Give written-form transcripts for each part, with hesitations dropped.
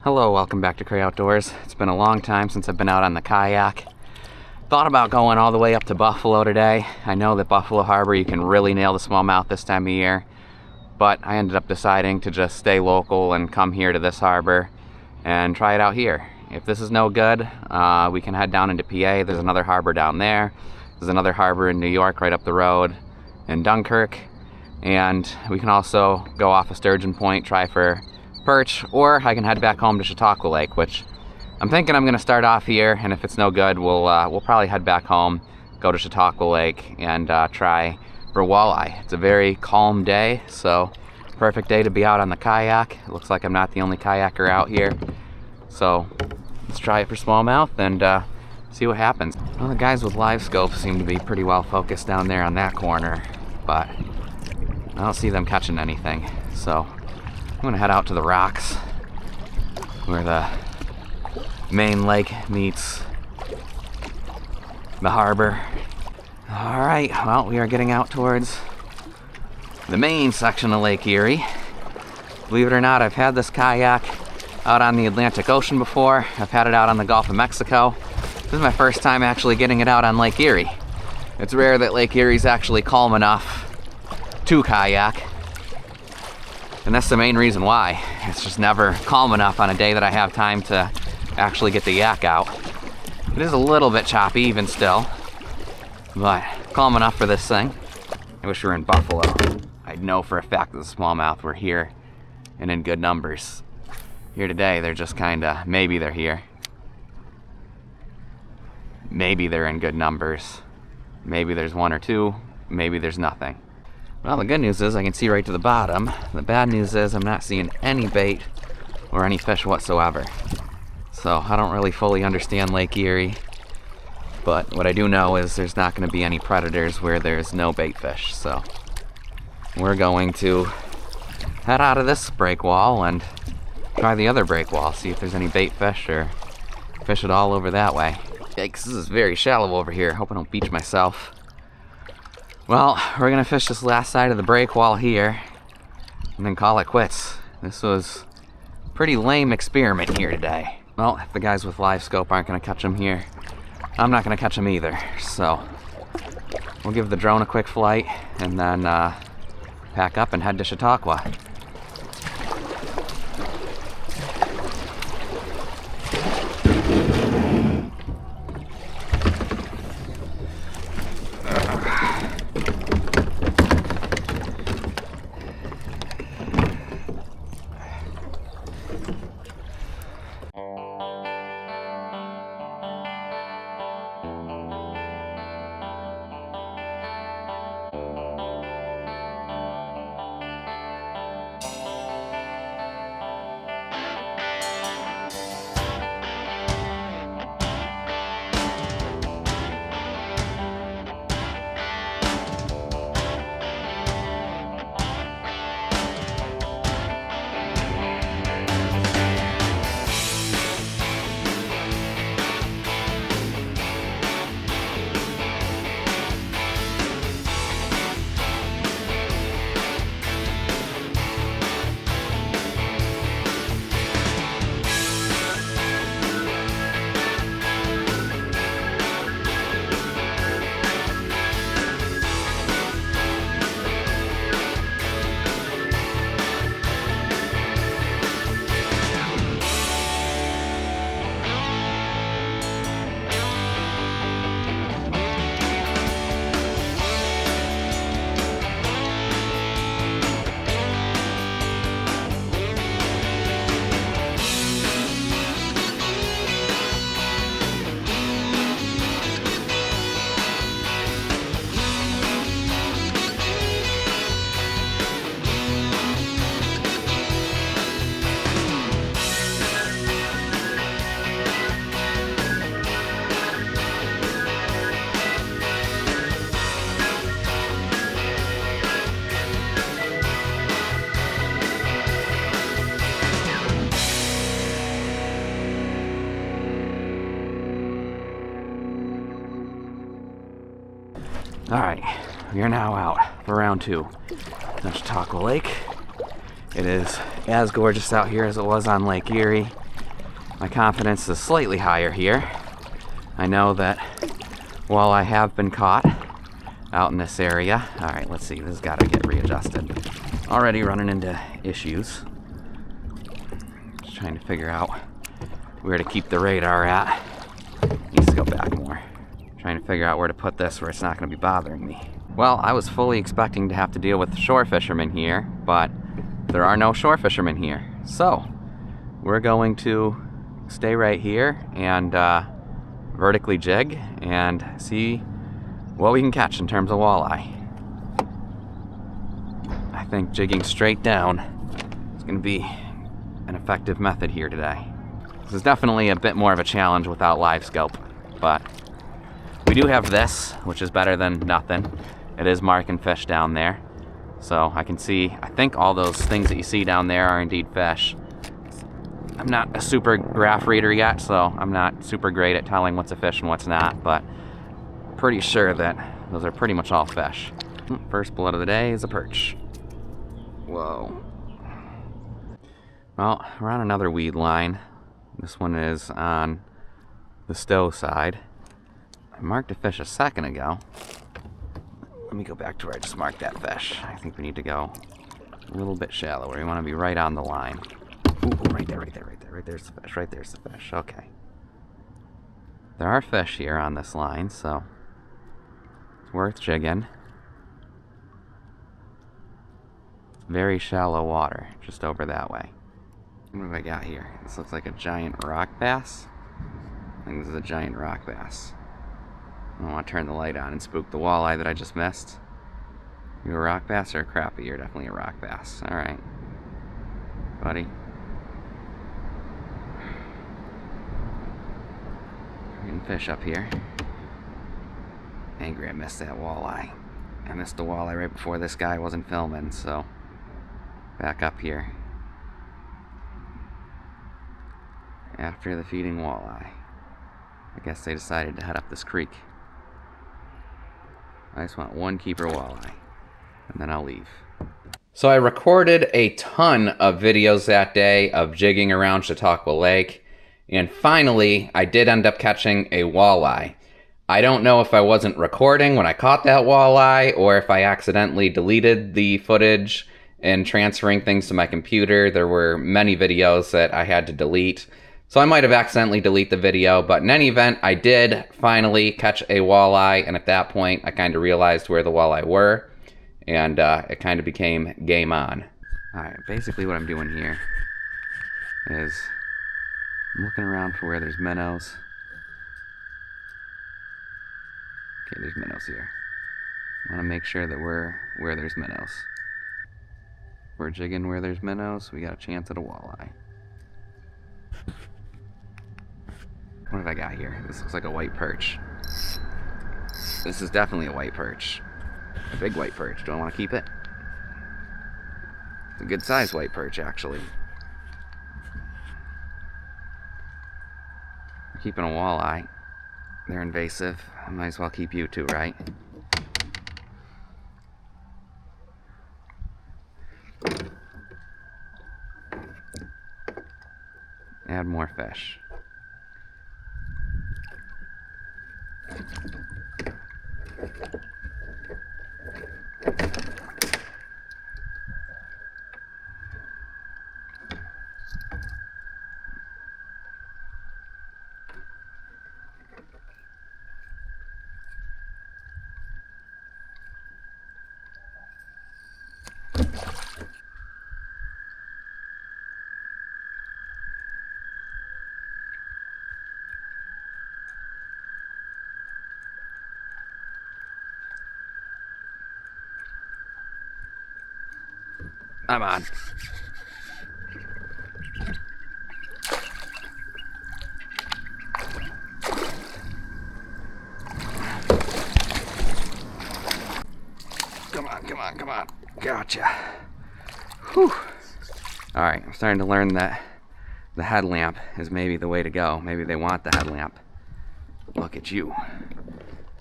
Hello, welcome back to Kayak Outdoors. It's been a long time since I've been out on the kayak. Thought about going all the way up to Buffalo today. I know that Barcelona Harbor, you can really nail the smallmouth this time of year, but I ended up deciding to just stay local and come here to this harbor and try it out here. If this is no good, we can head down into PA. There's another harbor down there. There's another harbor in New York right up the road in Dunkirk. And we can also go off of Sturgeon Point, try for perch, or I can head back home to Chautauqua Lake, which I'm thinking I'm going to start off here, and if it's no good, we'll probably head back home, go to Chautauqua Lake, and try for walleye. It's a very calm day, so perfect day to be out on the kayak. It looks like I'm not the only kayaker out here, so let's try it for smallmouth and see what happens. Well, the guys with live scopes seem to be pretty well focused down there on that corner, but I don't see them catching anything, so I'm gonna head out to the rocks where the main lake meets the harbor. All right, well, we are getting out towards the main section of Lake Erie. Believe it or not, I've had this kayak out on the Atlantic Ocean before. I've had it out on the Gulf of Mexico. This is my first time actually getting it out on Lake Erie. It's rare that Lake Erie's actually calm enough to kayak. And that's the main reason why. It's just never calm enough on a day that I have time to actually get the yak out. It is a little bit choppy even still, but calm enough for this thing. I wish we were in Buffalo. I'd know for a fact that the smallmouth were here and in good numbers. Here today, they're just kinda, maybe they're here. Maybe they're in good numbers. Maybe there's one or two, maybe there's nothing. Well, the good news is I can see right to the bottom. The bad news is I'm not seeing any bait or any fish whatsoever. So I don't really fully understand Lake Erie, but what I do know is there's not going to be any predators where there's no bait fish. So we're going to head out of this break wall and try the other break wall, see if there's any bait fish or fish at all over that way. Yikes, this is very shallow over here. Hope I don't beach myself. Well, we're gonna fish this last side of the break wall here and then call it quits. This was a pretty lame experiment here today. Well, if the guys with live scope aren't gonna catch them here, I'm not gonna catch them either. So we'll give the drone a quick flight and then pack up and head to Chautauqua. Alright, we are now out for round two. Chautauqua Lake. It is as gorgeous out here as it was on Lake Erie. my confidence is slightly higher here. I know that walleye have been caught out in this area. All right, let's see, this has got to get readjusted. Already running into issues. Just trying to figure out where to keep the radar at. Needs to go back more. Trying to figure out where to put this where it's not going to be bothering me. Well, I was fully expecting to have to deal with shore fishermen here, but there are no shore fishermen here. So, we're going to stay right here and vertically jig and see what we can catch in terms of walleye. I think jigging straight down is going to be an effective method here today. This is definitely a bit more of a challenge without live scope, but we do have this, which is better than nothing. It is marking fish down there, so I can see, I think all those things that you see down there are indeed fish. I'm not a super graph reader yet, so I'm not super great at telling what's a fish and what's not, but pretty sure that those are pretty much all fish. First blood of the day is a perch. Whoa. Well, we're on another weed line. This one is on the stow side. I marked a fish a second ago. Let me go back to where I just marked that fish. I think we need to go a little bit shallower. We want to be right on the line. Ooh, right there, right there, right there. Right there's the fish, right there's the fish. Okay. There are fish here on this line, so it's worth jigging. Very shallow water, just over that way. What have I got here? This looks like a giant rock bass. I think this is a giant rock bass. I don't want to turn the light on and spook the walleye that I just missed. You a rock bass or a crappie? You're definitely a rock bass. Alright. Buddy. We're getting fish up here. Angry I missed that walleye. I missed the walleye right before this guy wasn't filming, so back up here. After the feeding walleye. I guess they decided to head up this creek. I just want one keeper walleye, and then I'll leave. So I recorded a ton of videos that day of jigging around Chautauqua Lake, and finally I did end up catching a walleye. I don't know if I wasn't recording when I caught that walleye, or if I accidentally deleted the footage and transferring things to my computer. There were many videos that I had to delete. So I might have accidentally deleted the video, but in any event, I did finally catch a walleye, and at that point, I kind of realized where the walleye were, and it kind of became game on. Alright, basically what I'm doing here is I'm looking around for where there's minnows. Okay, there's minnows here. I want to make sure that we're where there's minnows. If we're jigging where there's minnows, we got a chance at a walleye. What have I got here? This looks like a white perch. This is definitely a white perch. A big white perch. Do I want to keep it? It's a good sized white perch, actually. I'm keeping a walleye. They're invasive. I might as well keep you two, right? Add more fish. I'm on. Come on, come on, come on. Gotcha. Whew. Alright, I'm starting to learn that the headlamp is maybe the way to go. Maybe they want the headlamp. Look at you.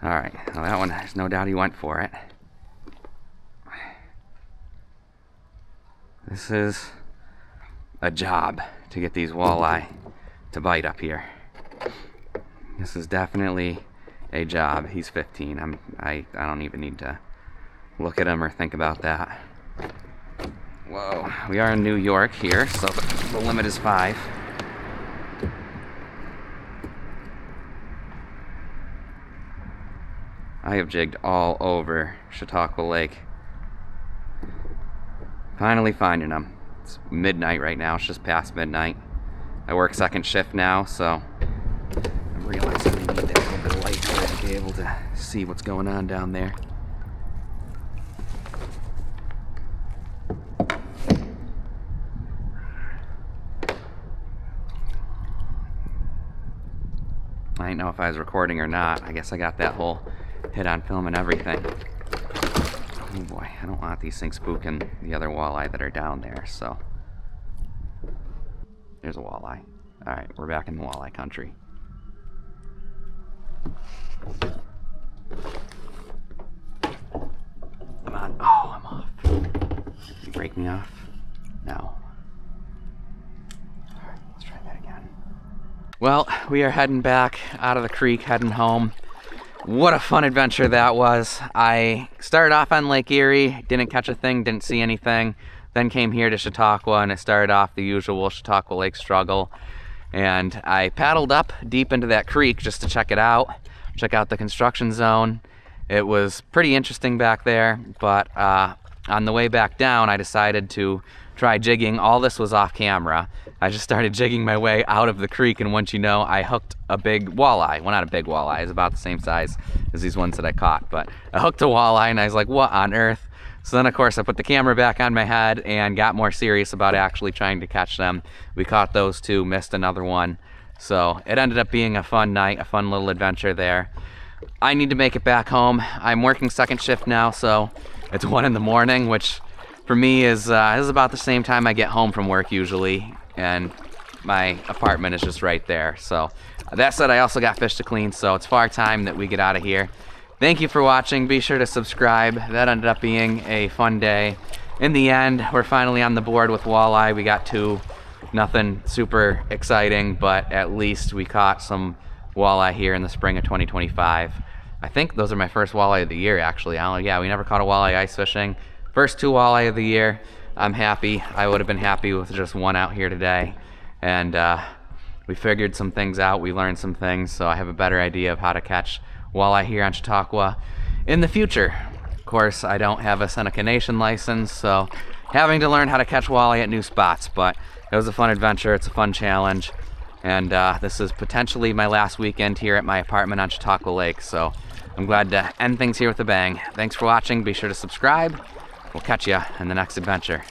Alright, well that one, there's no doubt he went for it. This is a job to get these walleye to bite up here. This is definitely a job. He's 15. I don't even need to look at him or think about that. Whoa, we are in New York here, so the limit is 5. I have jigged all over Chautauqua Lake. Finally finding them. It's midnight right now, it's just past midnight. I work second shift now, so I'm realizing I need that little bit of light to be able to see what's going on down there. I didn't know if I was recording or not. I guess I got that whole hit on film and everything. Oh boy, I don't want these things spooking the other walleye that are down there, so. There's a walleye. Alright, we're back in the walleye country. Come on. Oh, I'm off. Can you break me off? No. Alright, let's try that again. Well, we are heading back out of the creek, heading home. What a fun adventure that was. I started off on Lake Erie, didn't catch a thing, didn't see anything. Then came here to Chautauqua and it started off the usual Chautauqua Lake struggle. And I paddled up deep into that creek just to check it out, check out the construction zone. It was pretty interesting back there, but on the way back down, I decided to try jigging. All this was off camera. I just started jigging my way out of the creek, and once you know, I hooked a big walleye. Well, not a big walleye, it's about the same size as these ones that I caught, but I hooked a walleye and I was like, what on earth? So then of course I put the camera back on my head and got more serious about actually trying to catch them. We caught those 2, missed another one. So it ended up being a fun night, a fun little adventure there. I need to make it back home. I'm working second shift now, so it's 1 in the morning, which for me is about the same time I get home from work usually, and my apartment is just right there. So that said, I also got fish to clean, so it's far time that we get out of here. Thank you for watching. Be sure to subscribe. That ended up being a fun day. In the end, we're finally on the board with walleye. We got 2. Nothing super exciting, but at least we caught some walleye here in the spring of 2025. I think those are my first walleye of the year, actually. Yeah, we never caught a walleye ice fishing. First 2 walleye of the year. I'm happy. I would have been happy with just 1 out here today. And we figured some things out. We learned some things, so I have a better idea of how to catch walleye here on Chautauqua in the future. Of course, I don't have a Seneca Nation license, so having to learn how to catch walleye at new spots, but it was a fun adventure. It's a fun challenge, and this is potentially my last weekend here at my apartment on Chautauqua Lake, so I'm glad to end things here with a bang. Thanks for watching. Be sure to subscribe. We'll catch you in the next adventure.